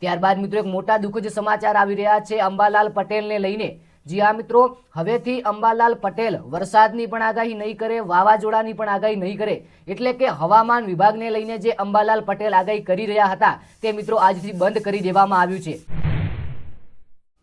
ત્યારબાદ મિત્રો એક મોટા દુઃખદ સમાચાર આવી રહ્યા છે અંબાલાલ પટેલને લઈને। જી હા મિત્રો, હવેથી અંબાલાલ પટેલ વરસાદની પણ આગાહી નહીં કરે, વાવાઝોડાની પણ આગાહી નહીં કરે। એટલે કે હવામાન વિભાગને લઈને જે અંબાલાલ પટેલ આગાહી કરી રહ્યા હતા તે મિત્રો આજથી બંધ કરી દેવામાં આવ્યું છે।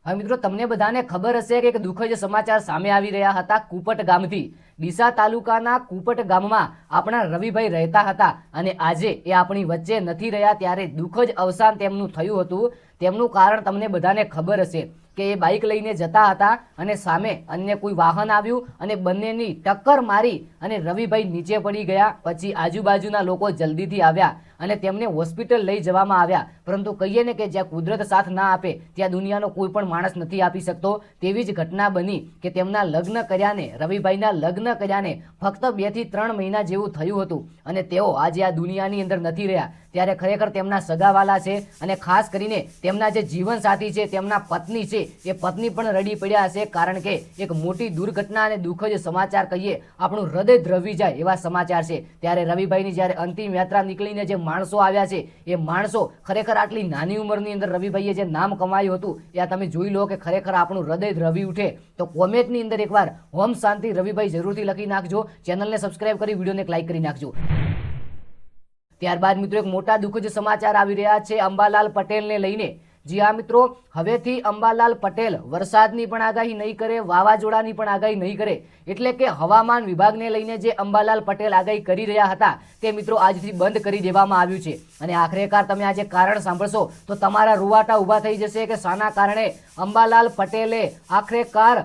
હવે મિત્રો તમને બધાને ખબર હશે કે એક દુઃખદ સમાચાર સામે આવી રહ્યા હતા કુપટ ગામથી। ડીસા તાલુકાના કુપટ ગામમાં આપણા રવિભાઈ રહેતા હતા અને આજે એ આપણી વચ્ચે નથી રહ્યા, ત્યારે દુઃખદ અવસાન તેમનું થયું હતું। તેમનું કારણ તમને બધાને ખબર હશે કે એ બાઇક લઈને જતા હતા અને સામે અન્ય કોઈ વાહન આવ્યું અને બંનેની ટક્કર મારી અને રવિભાઈ નીચે પડી ગયા। પછી આજુબાજુના લોકો જલ્દીથી આવ્યા અને તેમને હોસ્પિટલ લઈ જવામાં આવ્યા, પરંતુ કહીએ ને કે જ્યાં કુદરત સાથ ના આપે ત્યાં દુનિયાનો કોઈ પણ માણસ નથી આપી શકતો। તેવી જ ઘટના બની કે તેમના લગ્ન કર્યાને, રવિભાઈના લગ્ન કર્યાને ફક્ત 2 થી 3 મહિના જેવું થયું હતું અને તેઓ આજે આ દુનિયાની અંદર નથી રહ્યા। ત્યારે ખરેખર તેમના સગાવાલા છે અને ખાસ કરીને તેમના જે જીવન સાથી છે, તેમના પત્ની છે, એ પત્ની પણ રડી પડ્યા હશે, કારણ કે એક મોટી દુર્ઘટના અને દુઃખદ સમાચાર કહીએ આપણું હૃદય દ્રવી જાય એવા સમાચાર છે। ત્યારે રવિભાઈની જ્યારે અંતિમ યાત્રા નીકળીને જે માણસો આવ્યા છે એ માણસો ખરેખર આટલી નાની ઉંમરની અંદર રવિભાઈએ જે નામ કમાયું હતું એ તમે જોઈ લો કે ખરેખર આપણું હૃદય દ્રવી ઉઠે। તો કોમેન્ટની અંદર એકવાર ઓમ શાંતિ રવિભાઈ જરૂરથી લખી નાખજો, ચેનલને સબસ્ક્રાઇબ કરી વિડીયોને એક લાઈક કરી નાખજો। ત્યારબાદ મિત્રો એક મોટા દુઃખદ સમાચાર આવી રહ્યા છે અંબાલાલ પટેલને લઈને। જી હા મિત્રો, હવેથી અંબાલાલ પટેલ વરસાદની પણ આગાહી નહીં કરે, વાવાઝોડાની પણ આગાહી નહીં કરે। એટલે કે હવામાન વિભાગને લઈને જે અંબાલાલ પટેલ આગાહી કરી રહ્યા હતા તે મિત્રો આજથી બંધ કરી દેવામાં આવ્યું છે। અને આખરેકાર તમે આજે કારણ સાંભળશો તો તમારા રૂવાટા ઊભા થઈ જશે કે શાના કારણે અંબાલાલ પટેલે આખરેકાર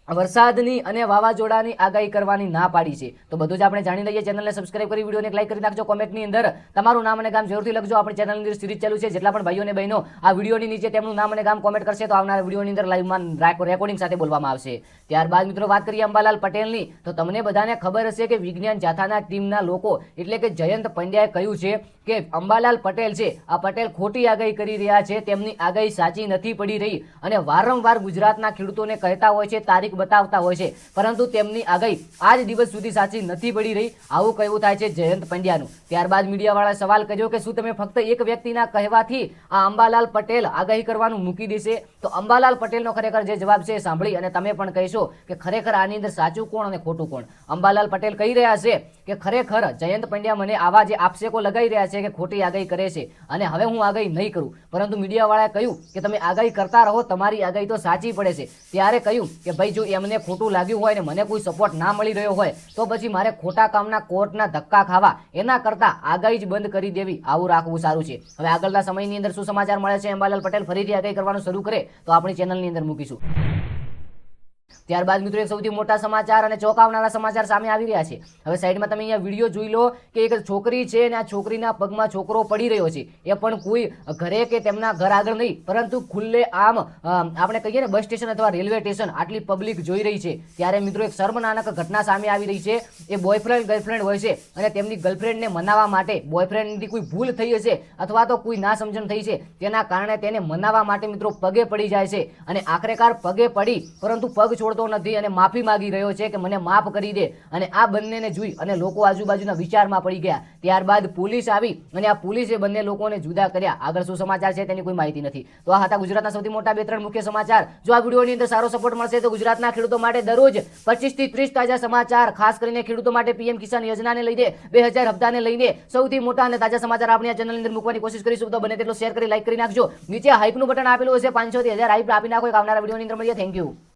વરસાદની અને વાવાઝોડાની આગાહી કરવાની ના પાડી છે। તો બધું જ આપણે જાણી લઈએ। ચેનલને સબસ્ક્રાઇબ કરી વિડીયોને એક લાઈક કરી નાખજો, કોમેન્ટની અંદર તમારું નામ અને ગામ જરૂરથી લખજો। આપણી ચેનલની અંદર સિરીઝ ચાલુ છે, જેટલા પણ ભાઈઓ અને બહેનો આ વિડીયોની નીચે તેમનું નામ અને ગામ કોમેન્ટ કરશે તો આવનારા વિડીયોની અંદર લાઈવમાં રેકોર્ડિંગ સાથે બોલવામાં આવશે। ત્યારબાદ મિત્રો વાત કરીએ અંબાલાલ પટેલની, તો તમને બધાને ખબર હશે કે વિજ્ઞાન જાથાના ટીમના લોકો એટલે કે જયંત પંડ્યાએ કહ્યું છે કે અંબાલાલ પટેલ છે આ પટેલ ખોટી આગાહી કરી રહ્યા છે, તેમની આગાહી સાચી નથી પડી રહી અને વારંવાર ગુજરાતના ખેડૂતોને કહેતા હોય છે, તારીખ બતાવતા હોય છે, પરંતુ તેમની આગાહી આજ દિવસ સુધી સાચી નથી પડી રહી, આવું કહેવું થાય છે જયંત પંડ્યાનું। ત્યારબાદ મીડિયાવાળાએ સવાલ કર્યો કે શું તમે ફક્ત એક વ્યક્તિના કહેવાથી આ અંબાલાલ પટેલ આગાહી કરવાનું મૂકી દેશે? તો અંબાલાલ પટેલનો ખરેખર જે જવાબ છે સાંભળી અને તમે પણ કહેશો કે ખરેખર આની અંદર સાચું કોણ અને ખોટું કોણ। અંબાલાલ પટેલ કહી રહ્યા છે કે ખરેખર જયંત પંડ્યા મને આવા જે આક્ષેપો લગાવી રહ્યા છે કે ખોટી આગાહી કરે છે અને હવે હું આગાહી નહીં કરું, પરંતુ મીડિયાવાળાએ કહ્યું કે તમે આગાહી કરતા રહો, તમારી આગાહી તો સાચી પડે છે। ત્યારે કહ્યું કે ભાઈ જો એમને ખોટું લાગ્યું હોય ને મને કોઈ સપોર્ટ ના મળી રહ્યો હોય તો પછી મારે ખોટા કામના કોર્ટના ધક્કા ખાવા એના કરતા આગાહી જ બંધ કરી દેવી, આવું રાખવું સારું છે। હવે આગળના સમયની અંદર શું સમાચાર મળે છે, અંબાલાલ પટેલ ફરીથી આગાહી કરવાનું શરૂ કરે તો આપણી ચેનલની અંદર મૂકીશું। ત્યારબાદ મિત્રો એક સૌથી મોટા સમાચાર અને ચોંકાવનારા સમાચાર સામે આવી રહ્યા છે। હવે સાઈડમાં તમે અહીંયા વિડીયો જોઈ લો કે એક છોકરી છે અને આ છોકરીના પગમાં છોકરો પડી રહ્યો છે, એ પણ કોઈ ઘરે કે તેમના ઘર આગળ નહીં, પરંતુ ખુલ્લે આમ આપણે કહીએ ને બસ સ્ટેશન અથવા રેલવે સ્ટેશન આટલી પબ્લિક જોઈ રહી છે। ત્યારે મિત્રો એક શર્મનાક ઘટના સામે આવી રહી છે। એ બોયફ્રેન્ડ ગર્લફ્રેન્ડ હોય છે અને તેમની ગર્લફ્રેન્ડને મનાવવા માટે બોયફ્રેન્ડની કોઈ ભૂલ થઈ હશે અથવા તો કોઈ ના સમજણ થઈ છે, તેના કારણે તેને મનાવવા માટે મિત્રો પગે પડી જાય છે અને આખરેકાર પગે પડી પરંતુ પગ છોડતો નથી અને માફી માંગી રહ્યો છે કે મને માફ કરી દે, અને આ બંનેને જોઈ અને લોકો આજુબાજુના વિચારમાં પડી ગયા। ત્યારબાદ પોલીસ આવી અને આ પોલીસે બંને લોકોને જુદા કર્યા। આગળ શું સમાચાર છે તેની કોઈ માહિતી નથી। તો આ હતા ગુજરાતના સૌથી મોટા 2-3 મુખ્ય સમાચાર। જો આ વિડીયોની અંદર સારો સપોર્ટ મળશે તો ગુજરાતના ખેડૂતો માટે દરરોજ 25 થી 30 તાજા સમાચાર, ખાસ કરીને ખેડૂતો માટે પીએમ કિસાન યોજનાને લઈને 2000 હપ્તાને લઈને સૌથી મોટા અને તાજા સમાચાર આપણી આ ચેનલની અંદર મૂકવાની કોશિશ કરીશું। તો બને તેટલો શેર કરી લાઈક કરી નાખજો, નીચે હાઈપનું બટન આપેલું હશે, 500 થી 1000 હાઈપ આપી નાખો। એક આવનારા વિડીયોની અંદર મળીએ। Thank you.